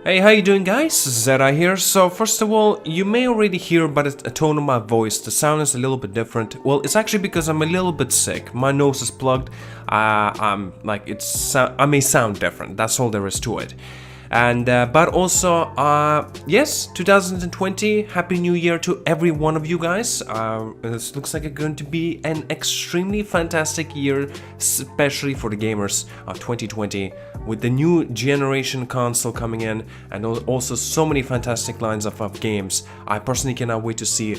Hey, how you doing, guys? ZDEyE here. So first of all, you may already hear by the tone of my voice, the sound is a little bit different. Well, it's actually because I'm a little bit sick. My nose is plugged. I may sound different. That's all there is to it. And but also, yes, 2020, Happy New Year to every one of you guys. This looks like it's going to be an extremely fantastic year, especially for the gamers of 2020, with the new generation console coming in, and also so many fantastic lines of games. I personally cannot wait to see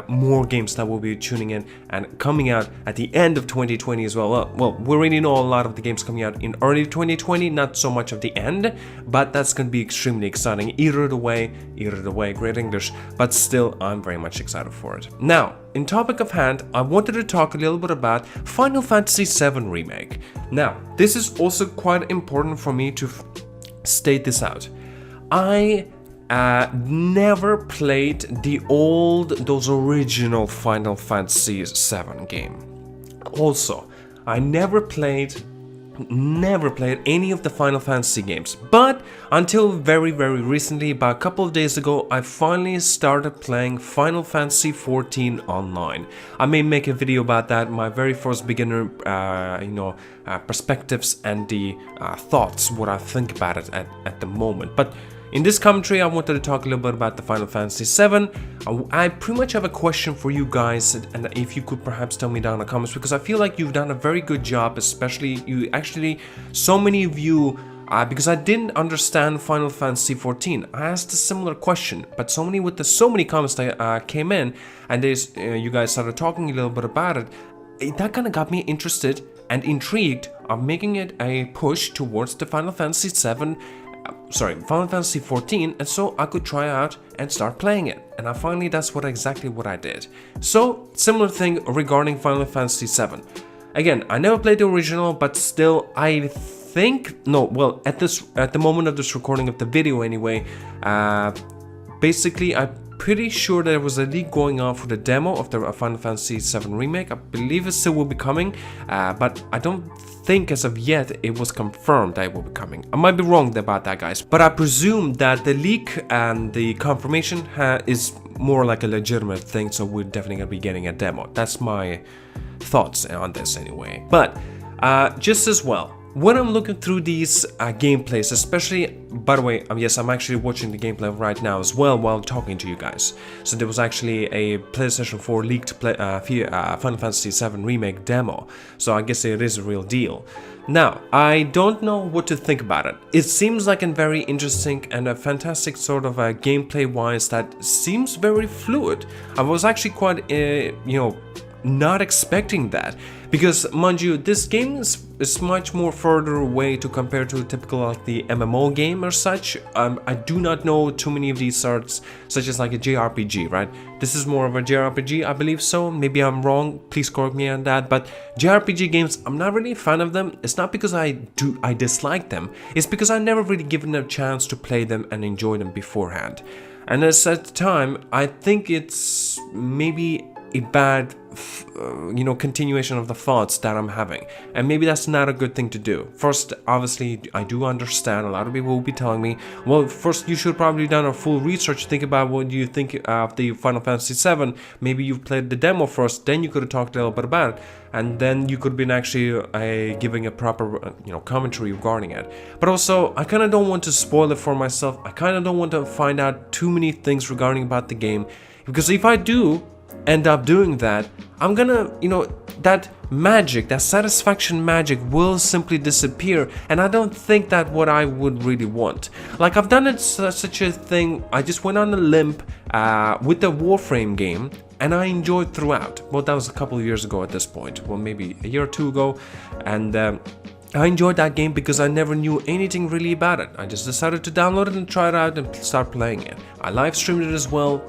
more games that will be tuning in and coming out at the end of 2020 as well. Well, we already know a lot of the games coming out in early 2020, not so much of the end, but that's going to be extremely exciting. Either the way, great English, but still, I'm very much excited for it. Now, in topic of hand, I wanted to talk a little bit about Final Fantasy VII Remake. Now, this is also quite important for me to state this out. I never played those original Final Fantasy VII game. Also, I never played any of the Final Fantasy games, but until very recently, about a couple of days ago, I finally started playing Final Fantasy XIV online. I may make a video about that, my very first beginner perspectives and the thoughts, what I think about it at the moment. But in this commentary, I wanted to talk a little bit about the Final Fantasy VII. I pretty much have a question for you guys, and if you could perhaps tell me down in the comments, because I feel like you've done a very good job, especially so many of you, because I didn't understand Final Fantasy XIV. I asked a similar question, but so many comments that came in, and you guys started talking a little bit about it. That kind of got me interested and intrigued of making it a push towards the Final Fantasy XIV, and so I could try out and start playing it. And that's exactly what I did. So, similar thing regarding Final Fantasy VII. Again, I never played the original, but still, at the moment of this recording of the video anyway, basically, I'm pretty sure there was a leak going on for the demo of the Final Fantasy VII Remake. I believe it still will be coming, but I don't think as of yet it was confirmed that it will be coming. I might be wrong about that, guys, but I presume that the leak and the confirmation is more like a legitimate thing, so we're definitely gonna be getting a demo. That's my thoughts on this anyway. But just as well, when I'm looking through these gameplays, especially, by the way, yes, I'm actually watching the gameplay right now as well while talking to you guys. So there was actually a PlayStation 4 leaked Final Fantasy VII Remake demo, so I guess it is a real deal. Now, I don't know what to think about it. It seems like a very interesting and a fantastic sort of gameplay-wise that seems very fluid. I was actually quite, not expecting that, because mind you, this game is much more further away to compare to a typical like the MMO game or such. I do not know too many of these sorts, such as like a JRPG, right? This is more of a JRPG, I believe so. Maybe I'm wrong, please correct me on that. But JRPG games, I'm not really a fan of them. It's not because I dislike them, it's because I never really given them a chance to play them and enjoy them beforehand. And at the time, I think it's maybe a bad continuation of the thoughts that I'm having, and maybe that's not a good thing to do. First, obviously, I do understand a lot of people will be telling me, well, first you should probably done a full research, think about what you think of the Final Fantasy VII, maybe you've played the demo first, then you could have talked a little bit about it, and then you could have been actually giving a proper commentary regarding it. But also, I kind of don't want to spoil it for myself. I kind of don't want to find out too many things regarding about the game, because if I do end up doing that, I'm gonna, that magic, that satisfaction magic will simply disappear, and I don't think that what I would really want. Like, I've done such a thing, I just went on a limb with the Warframe game, and I enjoyed throughout. Well, that was a couple of years ago at this point, well, maybe a year or two ago, and I enjoyed that game because I never knew anything really about it. I just decided to download it and try it out and start playing it. I live streamed it as well.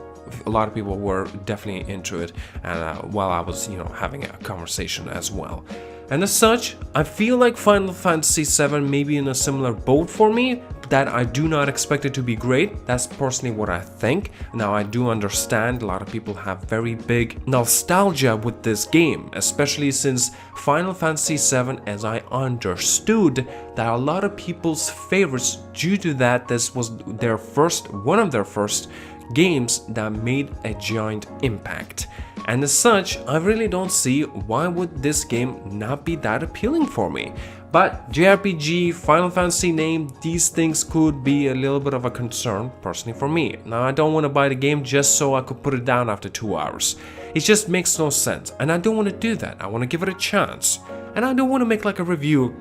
A lot of people were definitely into it, and while I was having a conversation as well. And as such, I feel like Final Fantasy VII may be in a similar boat for me, that I do not expect it to be great. That's personally what I think. Now, I do understand a lot of people have very big nostalgia with this game, especially since Final Fantasy VII, as I understood, that a lot of people's favorites due to that this was one of their first games that made a giant impact. And as such, I really don't see why would this game not be that appealing for me. But JRPG, Final Fantasy name, these things could be a little bit of a concern personally for me. Now, I don't want to buy the game just so I could put it down after 2 hours. It just makes no sense, and I don't want to do that. I want to give it a chance. And I don't want to make like a review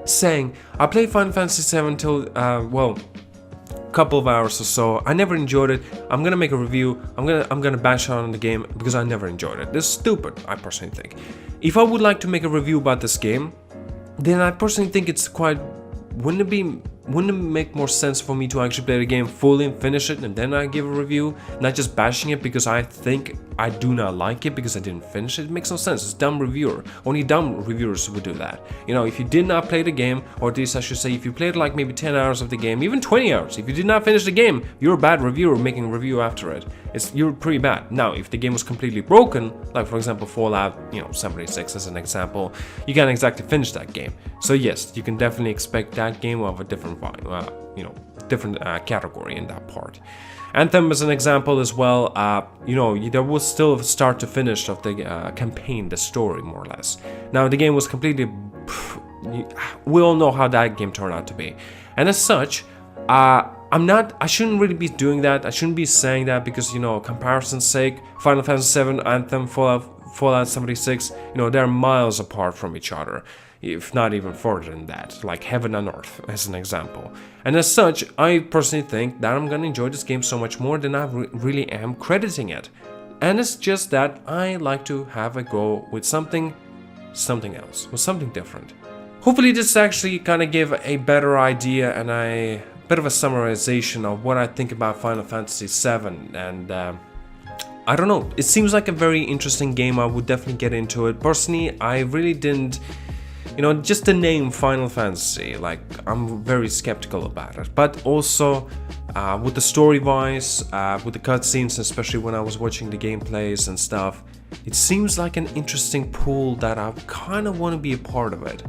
saying, I played Final Fantasy VII until, couple of hours or so. I never enjoyed it. I'm gonna make a review. I'm gonna bash on the game because I never enjoyed it. This is stupid, I personally think. If I would like to make a review about this game, then I personally think it's quite... Wouldn't it make more sense for me to actually play the game fully and finish it and then I give a review, not just bashing it because I think I do not like it because I didn't finish it? It makes no sense. It's dumb reviewer. Only dumb reviewers would do that. You know, if you did not play the game, or at least I should say, if you played like maybe 10 hours of the game, even 20 hours, if you did not finish the game, you're a bad reviewer making a review after it. You're pretty bad. Now, if the game was completely broken, like for example Fallout, 76 as an example, you can't exactly finish that game. So yes, you can definitely expect that game of a different different category in that part. Anthem as an example as well, there was still a start to finish of the campaign, the story more or less. Now the game was completely, we all know how that game turned out to be. And as such, I shouldn't really be doing that. I shouldn't be saying that because, comparison's sake, Final Fantasy VII, Anthem, Fallout 76, they're miles apart from each other, if not even further than that, like heaven and earth as an example. And as such, I personally think that I'm gonna enjoy this game so much more than I really am crediting it. And it's just that I like to have a go with something else, with something different. Hopefully this actually kind of gave a better idea and a bit of a summarization of what I think about Final Fantasy VII, and I don't know, it seems like a very interesting game. I would definitely get into it. Personally, I really didn't, just the name Final Fantasy, like, I'm very skeptical about it. But also, with the story-wise, with the cutscenes, especially when I was watching the gameplays and stuff, it seems like an interesting pool that I kind of want to be a part of it.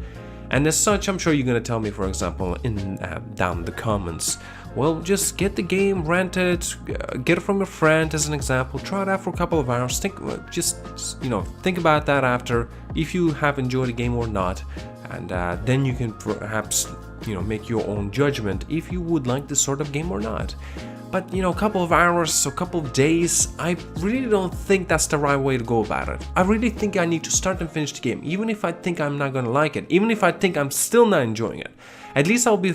And as such, I'm sure you're gonna tell me, for example, in down the comments, well, just get the game, rent it, get it from your friend as an example, try it out for a couple of hours, think about that after, if you have enjoyed the game or not, and then you can perhaps, make your own judgment if you would like this sort of game or not. But, a couple of hours, a couple of days, I really don't think that's the right way to go about it. I really think I need to start and finish the game, even if I think I'm not gonna like it, even if I think I'm still not enjoying it. At least I'll be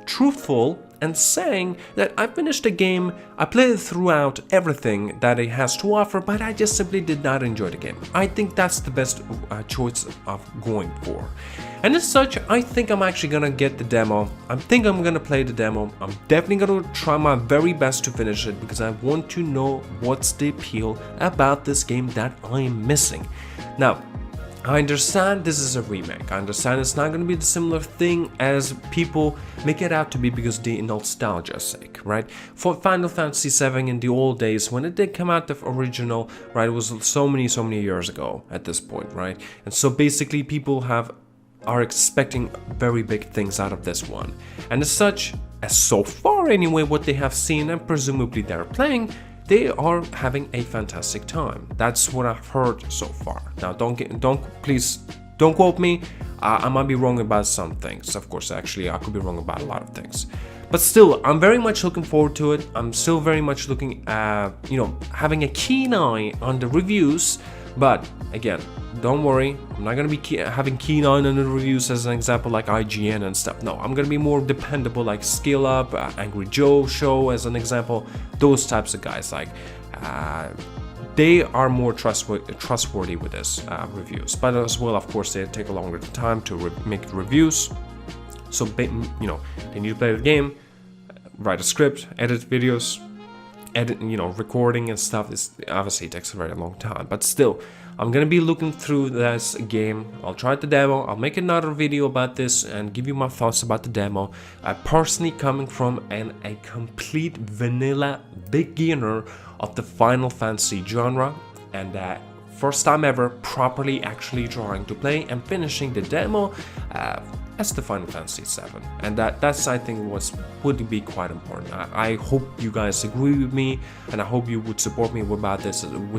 truthful and saying that I finished the game, I played throughout everything that it has to offer, but I just simply did not enjoy the game. I think that's the best choice of going for. And as such, I think I'm actually gonna get the demo. I think I'm gonna play the demo. I'm definitely gonna try my very best to finish it because I want to know what's the appeal about this game that I'm missing. Now, I understand this is a remake. I understand it's not going to be the similar thing as people make it out to be because of the nostalgia's sake, right? For Final Fantasy VII in the old days, when it did come out, the original, right, it was so many years ago at this point, right? And so basically people are expecting very big things out of this one. And as such, as so far anyway, what they have seen and presumably they're playing, they are having a fantastic time. That's what I've heard so far. Now, please don't quote me. I might be wrong about some things. Of course, actually, I could be wrong about a lot of things. But still, I'm very much looking forward to it. I'm still very much looking at, having a keen eye on the reviews. But again, don't worry, I'm not gonna be having keen eye on the reviews as an example like IGN and stuff. No, I'm gonna be more dependable like Skill Up, Angry Joe Show as an example. Those types of guys, like they are more trustworthy with this reviews. But as well, of course, they take a longer time to make reviews. So they need to play the game, write a script, edit videos, recording and stuff is obviously takes a very long time, but still, I'm gonna be looking through this game. I'll try the demo, I'll make another video about this and give you my thoughts about the demo. Personally coming from a complete vanilla beginner of the Final Fantasy genre, and first time ever properly actually trying to play and finishing the demo as the Final Fantasy VII, and that's I think would be quite important. I hope you guys agree with me, and I hope you would support me with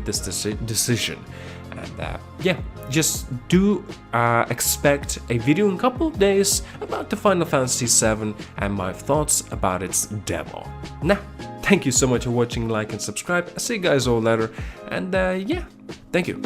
this decision. And yeah, just do expect a video in a couple of days about the Final Fantasy VII and my thoughts about its demo. Now, thank you so much for watching, like and subscribe. I'll see you guys all later, and yeah, thank you.